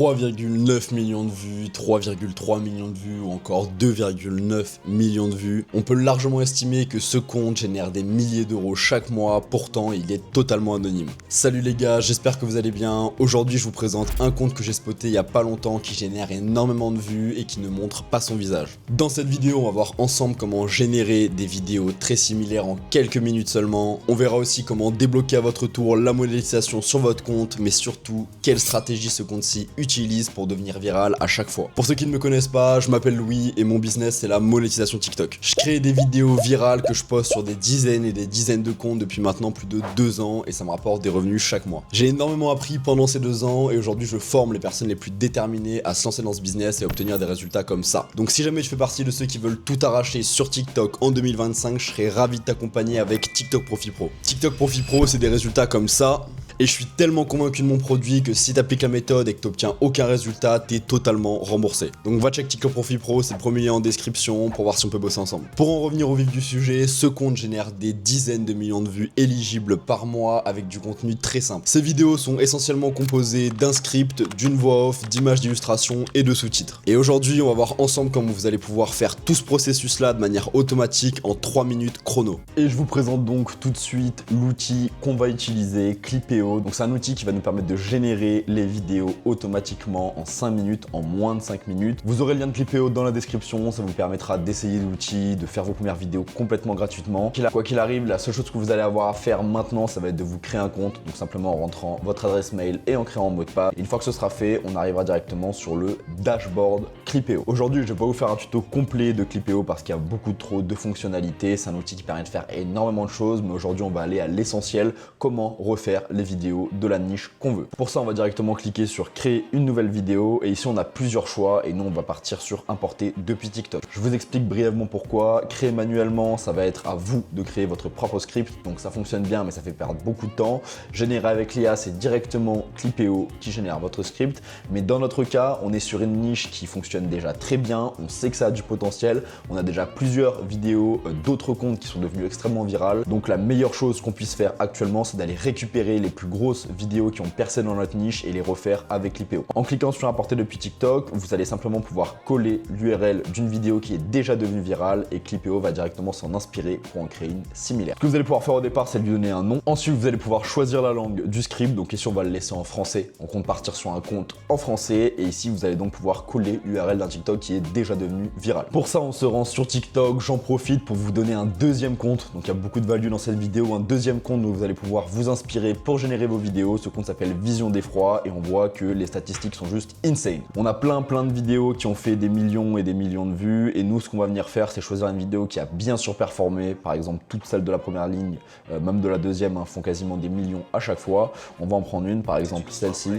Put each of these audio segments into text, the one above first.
3,9 millions de vues, 3,3 millions de vues ou encore 2,9 millions de vues. On peut largement estimer que ce compte génère des milliers d'euros chaque mois, pourtant il est totalement anonyme. Salut les gars, j'espère que vous allez bien. Aujourd'hui je vous présente un compte que j'ai spoté il y a pas longtemps qui génère énormément de vues et qui ne montre pas son visage. Dans cette vidéo on va voir ensemble comment générer des vidéos très similaires en quelques minutes seulement. On verra aussi comment débloquer à votre tour la monétisation sur votre compte, mais surtout quelle stratégie ce compte-ci utilise pour devenir viral à chaque fois. Pour ceux qui ne me connaissent pas, je m'appelle Louis et mon business c'est la monétisation TikTok. Je crée des vidéos virales que je poste sur des dizaines et des dizaines de comptes depuis maintenant plus de 2 ans et ça me rapporte des revenus chaque mois. J'ai énormément appris pendant ces 2 ans et aujourd'hui je forme les personnes les plus déterminées à se lancer dans ce business et obtenir des résultats comme ça. Donc si jamais tu fais partie de ceux qui veulent tout arracher sur TikTok en 2025, je serais ravi de t'accompagner avec TikTok Profit Pro. TikTok Profit Pro c'est des résultats comme ça. Et je suis tellement convaincu de mon produit que si tu appliques la méthode et que tu n'obtiens aucun résultat, tu es totalement remboursé. Donc va check TikTok Profit Pro, c'est le premier lien en description pour voir si on peut bosser ensemble. Pour en revenir au vif du sujet, ce compte génère des dizaines de millions de vues éligibles par mois avec du contenu très simple. Ces vidéos sont essentiellement composées d'un script, d'une voix off, d'images d'illustration et de sous-titres. Et aujourd'hui, on va voir ensemble comment vous allez pouvoir faire tout ce processus-là de manière automatique en 3 minutes chrono. Et je vous présente donc tout de suite l'outil qu'on va utiliser, Clipeo. Donc c'est un outil qui va nous permettre de générer les vidéos automatiquement en 5 minutes, en moins de 5 minutes. Vous aurez le lien de Clipeo dans la description, ça vous permettra d'essayer l'outil, de faire vos premières vidéos complètement gratuitement. Quoi qu'il arrive, la seule chose que vous allez avoir à faire maintenant, ça va être de vous créer un compte, donc simplement en rentrant votre adresse mail et en créant un mot de passe. Une fois que ce sera fait, on arrivera directement sur le dashboard Clipeo. Aujourd'hui, je vais pas vous faire un tuto complet de Clipeo parce qu'il y a beaucoup trop de fonctionnalités. C'est un outil qui permet de faire énormément de choses, mais aujourd'hui, on va aller à l'essentiel, comment refaire les vidéos de la niche qu'on veut. Pour ça, on va directement cliquer sur créer une nouvelle vidéo et ici on a plusieurs choix et nous on va partir sur importer depuis TikTok. Je vous explique brièvement pourquoi. Créer manuellement, ça va être à vous de créer votre propre script, donc ça fonctionne bien mais ça fait perdre beaucoup de temps. Générer avec l'IA, c'est directement Clipeo qui génère votre script, mais dans notre cas, on est sur une niche qui fonctionne déjà très bien, on sait que ça a du potentiel, on a déjà plusieurs vidéos d'autres comptes qui sont devenus extrêmement virales, donc la meilleure chose qu'on puisse faire actuellement, c'est d'aller récupérer les plus grosses vidéos qui ont percé dans notre niche et les refaire avec Clipeo. En cliquant sur importer depuis TikTok, vous allez simplement pouvoir coller l'URL d'une vidéo qui est déjà devenue virale et Clipeo va directement s'en inspirer pour en créer une similaire. Ce que vous allez pouvoir faire au départ, c'est lui donner un nom. Ensuite, vous allez pouvoir choisir la langue du script. Donc ici, on va le laisser en français. On compte partir sur un compte en français et ici, vous allez donc pouvoir coller l'URL d'un TikTok qui est déjà devenu viral. Pour ça, on se rend sur TikTok. J'en profite pour vous donner un deuxième compte. Donc il y a beaucoup de value dans cette vidéo. Un deuxième compte où vous allez pouvoir vous inspirer pour générer vos vidéos. Ce compte s'appelle Vision d'Effroi et on voit que les statistiques sont juste insane. On a plein de vidéos qui ont fait des millions et des millions de vues et nous ce qu'on va venir faire c'est choisir une vidéo qui a bien surperformé. Par exemple toutes celles de la première ligne, même de la deuxième font quasiment des millions à chaque fois. On va en prendre une, par exemple celle-ci,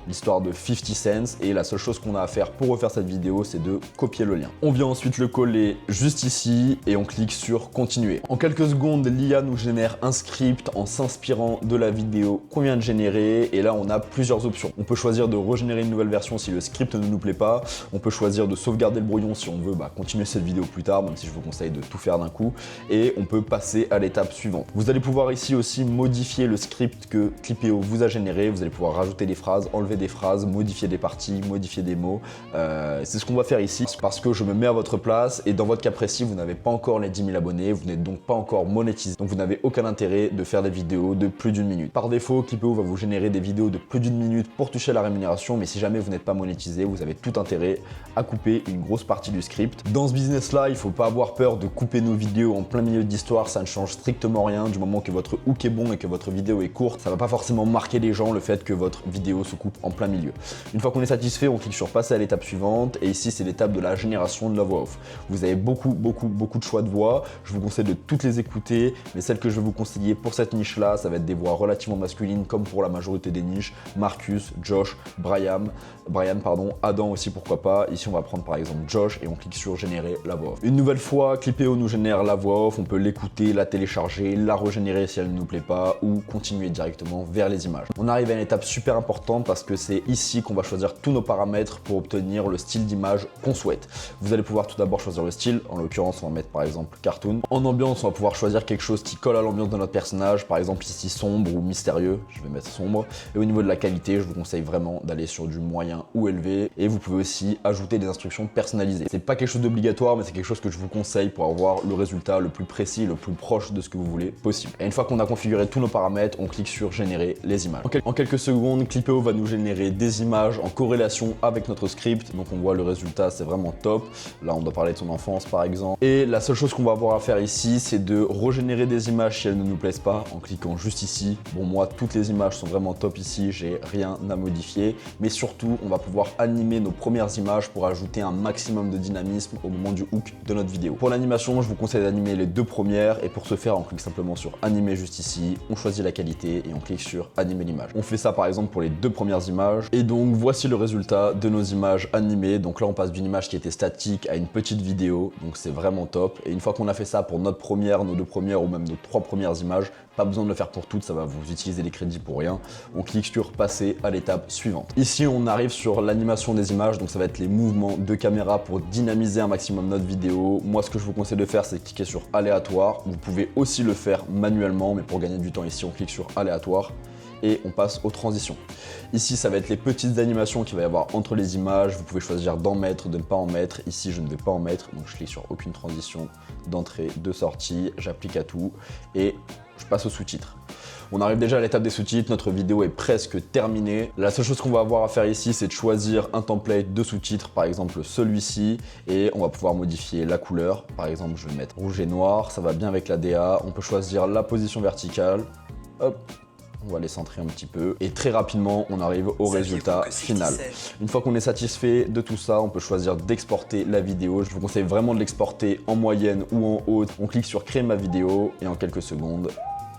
l'histoire de 50 cents et la seule chose qu'on a à faire pour refaire cette vidéo c'est de copier le lien. On vient ensuite le coller juste ici et on clique sur continuer. En quelques secondes l'IA nous génère un script en s'inspirant de la vidéo qu'on vient de générer et là on a plusieurs options. On peut choisir de régénérer une nouvelle version si le script ne nous plaît pas. On peut choisir de sauvegarder le brouillon si on veut continuer cette vidéo plus tard, même si je vous conseille de tout faire d'un coup. Et on peut passer à l'étape suivante. Vous allez pouvoir ici aussi modifier le script que Clipeo vous a généré. Vous allez pouvoir rajouter des phrases, enlever des phrases, modifier des parties, modifier des mots. C'est ce qu'on va faire ici parce que je me mets à votre place et dans votre cas précis, vous n'avez pas encore les 10 000 abonnés, vous n'êtes donc pas encore monétisé. Donc vous n'avez aucun intérêt de faire des vidéos de plus d'1 minute. Par défaut, Clipeo va vous générer des vidéos de plus d'1 minute pour toucher la rémunération, mais si jamais vous n'êtes pas monétisé, vous avez tout intérêt à couper une grosse partie du script. Dans ce business-là, il faut pas avoir peur de couper nos vidéos en plein milieu d'histoire, ça ne change strictement rien du moment que votre hook est bon et que votre vidéo est courte. Ça va pas forcément marquer les gens le fait que votre vidéo se coupe en plein milieu. Une fois qu'on est satisfait, on clique sur passer à l'étape suivante et ici c'est l'étape de la génération de la voix off. Vous avez beaucoup de choix de voix, je vous conseille de toutes les écouter, mais celles que je vais vous conseiller pour cette niche-là, ça va être des voix relativement masculines comme pour la majorité des niches, Marcus, Josh, Brian, Adam aussi pourquoi pas. Ici on va prendre par exemple Josh et on clique sur générer la voix off. Une nouvelle fois, Clipeo nous génère la voix off, on peut l'écouter, la télécharger, la régénérer si elle ne nous plaît pas ou continuer directement vers les images. On arrive à une étape super importante parce que c'est ici qu'on va choisir tous nos paramètres pour obtenir le le style d'image qu'on souhaite. Vous allez pouvoir tout d'abord choisir le style, en l'occurrence on va mettre par exemple cartoon. En ambiance, on va pouvoir choisir quelque chose qui colle à l'ambiance de notre personnage, par exemple ici sombre ou mystérieux, je vais mettre sombre. Et au niveau de la qualité, je vous conseille vraiment d'aller sur du moyen ou élevé, et vous pouvez aussi ajouter des instructions personnalisées. C'est pas quelque chose d'obligatoire, mais c'est quelque chose que je vous conseille pour avoir le résultat le plus précis, le plus proche de ce que vous voulez possible. Et une fois qu'on a configuré tous nos paramètres, on clique sur générer les images. En quelques secondes, Clipeo va nous générer des images en corrélation avec notre script, donc on voit le résultat, c'est vraiment top. Là on doit parler de son enfance par exemple. Et la seule chose qu'on va avoir à faire ici, c'est de régénérer des images si elles ne nous plaisent pas, en cliquant juste ici. Bon, moi toutes les images sont vraiment top ici, j'ai rien à modifier, mais surtout on va pouvoir animer nos premières images pour ajouter un maximum de dynamisme au moment du hook de notre vidéo. Pour l'animation, je vous conseille d'animer les deux premières, et pour ce faire on clique simplement sur animer juste ici, on choisit la qualité et on clique sur animer l'image. On fait ça par exemple pour les deux premières images, et donc voici le résultat de nos images animées. Donc là on passe d'une image qui était statique à une petite vidéo, donc c'est vraiment top. Et une fois qu'on a fait ça pour notre première, nos deux premières ou même nos trois premières images, pas besoin de le faire pour toutes, ça va vous utiliser les crédits pour rien. On clique sur passer à l'étape suivante. Ici on arrive sur l'animation des images, donc ça va être les mouvements de caméra pour dynamiser un maximum notre vidéo. Moi ce que je vous conseille de faire, c'est de cliquer sur aléatoire. Vous pouvez aussi le faire manuellement, mais pour gagner du temps ici on clique sur aléatoire et on passe aux transitions. Ici ça va être les petites animations qu'il va y avoir entre les images. Vous pouvez choisir d'en mettre, de ne pas en mettre. Ici je ne vais pas en mettre, donc je clique sur aucune transition d'entrée, de sortie, j'applique à tout et je passe aux sous-titres. On arrive déjà à l'étape des sous-titres, notre vidéo est presque terminée. La seule chose qu'on va avoir à faire ici, c'est de choisir un template de sous-titres, par exemple celui-ci, et on va pouvoir modifier la couleur. Par exemple, je vais mettre rouge et noir, ça va bien avec la DA. On peut choisir la position verticale. Hop. On va les centrer un petit peu et très rapidement on arrive au résultat final. Une fois qu'on est satisfait de tout ça, on peut choisir d'exporter la vidéo. Je vous conseille vraiment de l'exporter en moyenne ou en haute. On clique sur créer ma vidéo et en quelques secondes,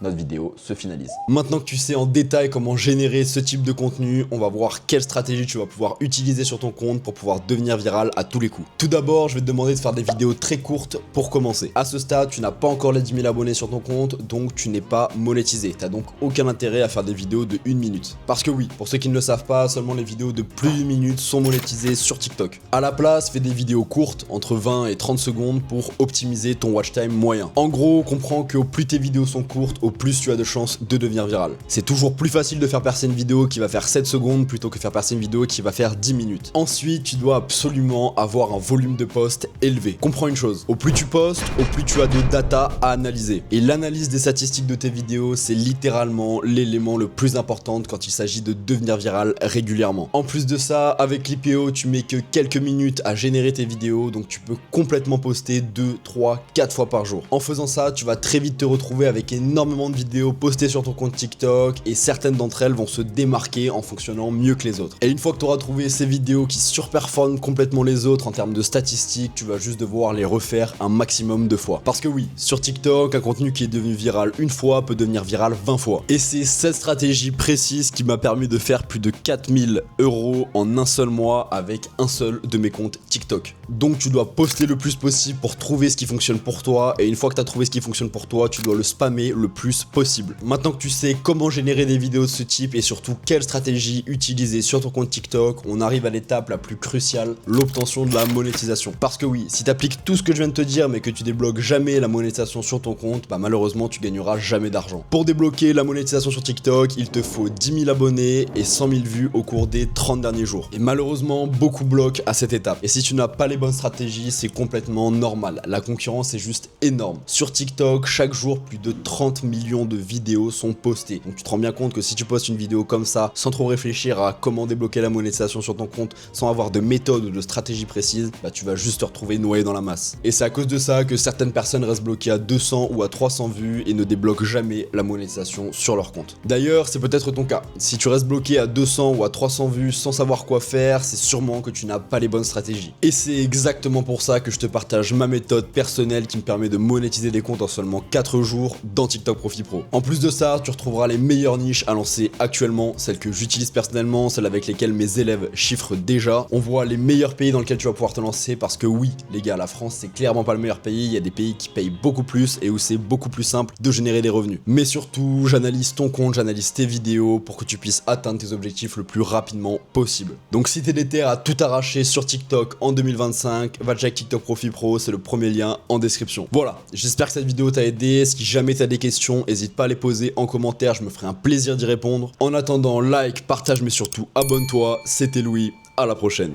notre vidéo se finalise. Maintenant que tu sais en détail comment générer ce type de contenu, on va voir quelle stratégie tu vas pouvoir utiliser sur ton compte pour pouvoir devenir viral à tous les coups. Tout d'abord, je vais te demander de faire des vidéos très courtes pour commencer. À ce stade, tu n'as pas encore les 10 000 abonnés sur ton compte, donc tu n'es pas monétisé. Tu n'as donc aucun intérêt à faire des vidéos de 1 minute. Parce que oui, pour ceux qui ne le savent pas, seulement les vidéos de plus d'1 minute sont monétisées sur TikTok. À la place, fais des vidéos courtes, entre 20 et 30 secondes pour optimiser ton watch time moyen. En gros, comprends qu'au plus tes vidéos sont courtes, au plus tu as de chances de devenir viral. C'est toujours plus facile de faire percer une vidéo qui va faire 7 secondes plutôt que faire percer une vidéo qui va faire 10 minutes. Ensuite, tu dois absolument avoir un volume de posts élevé. Comprends une chose, au plus tu postes, au plus tu as de data à analyser. Et l'analyse des statistiques de tes vidéos, c'est littéralement l'élément le plus important quand il s'agit de devenir viral régulièrement. En plus de ça, avec Clipeo, tu mets que quelques minutes à générer tes vidéos, donc tu peux complètement poster 2, 3, 4 fois par jour. En faisant ça, tu vas très vite te retrouver avec énormément de vidéos postées sur ton compte TikTok et certaines d'entre elles vont se démarquer en fonctionnant mieux que les autres. Et une fois que tu auras trouvé ces vidéos qui surperforment complètement les autres en termes de statistiques, tu vas juste devoir les refaire un maximum de fois. Parce que oui, sur TikTok, un contenu qui est devenu viral une fois peut devenir viral 20 fois. Et c'est cette stratégie précise qui m'a permis de faire plus de 4000 € en un seul mois avec un seul de mes comptes TikTok. Donc tu dois poster le plus possible pour trouver ce qui fonctionne pour toi, et une fois que tu as trouvé ce qui fonctionne pour toi, tu dois le spammer le plus possible. Maintenant que tu sais comment générer des vidéos de ce type et surtout quelle stratégie utiliser sur ton compte TikTok, on arrive à l'étape la plus cruciale, l'obtention de la monétisation. Parce que oui, si tu appliques tout ce que je viens de te dire mais que tu débloques jamais la monétisation sur ton compte, bah malheureusement tu gagneras jamais d'argent. Pour débloquer la monétisation sur TikTok, il te faut 10 000 abonnés et 100 000 vues au cours des 30 derniers jours. Et malheureusement, beaucoup bloquent à cette étape. Et si tu n'as pas les bonnes stratégies, c'est complètement normal. La concurrence est juste énorme. Sur TikTok, chaque jour, plus de 30 millions de vidéos sont postées. Donc tu te rends bien compte que si tu postes une vidéo comme ça, sans trop réfléchir à comment débloquer la monétisation sur ton compte, sans avoir de méthode ou de stratégie précise, bah tu vas juste te retrouver noyé dans la masse. Et c'est à cause de ça que certaines personnes restent bloquées à 200 ou à 300 vues et ne débloquent jamais la monétisation sur leur compte. D'ailleurs, c'est peut-être ton cas. Si tu restes bloqué à 200 ou à 300 vues sans savoir quoi faire, c'est sûrement que tu n'as pas les bonnes stratégies. Et c'est exactement pour ça que je te partage ma méthode personnelle qui me permet de monétiser des comptes en seulement 4 jours dans TikTok Professionnel. Profit Pro. En plus de ça, tu retrouveras les meilleures niches à lancer actuellement, celles que j'utilise personnellement, celles avec lesquelles mes élèves chiffrent déjà. On voit les meilleurs pays dans lesquels tu vas pouvoir te lancer parce que oui, les gars, la France c'est clairement pas le meilleur pays, il y a des pays qui payent beaucoup plus et où c'est beaucoup plus simple de générer des revenus. Mais surtout, j'analyse ton compte, j'analyse tes vidéos pour que tu puisses atteindre tes objectifs le plus rapidement possible. Donc si t'es déter à tout arracher sur TikTok en 2025, va check TikTok Profit Pro, c'est le premier lien en description. Voilà, j'espère que cette vidéo t'a aidé. Si jamais t'as des questions, n'hésite pas à les poser en commentaire, je me ferai un plaisir d'y répondre. En attendant, like, partage mais surtout abonne-toi. C'était Louis, à la prochaine.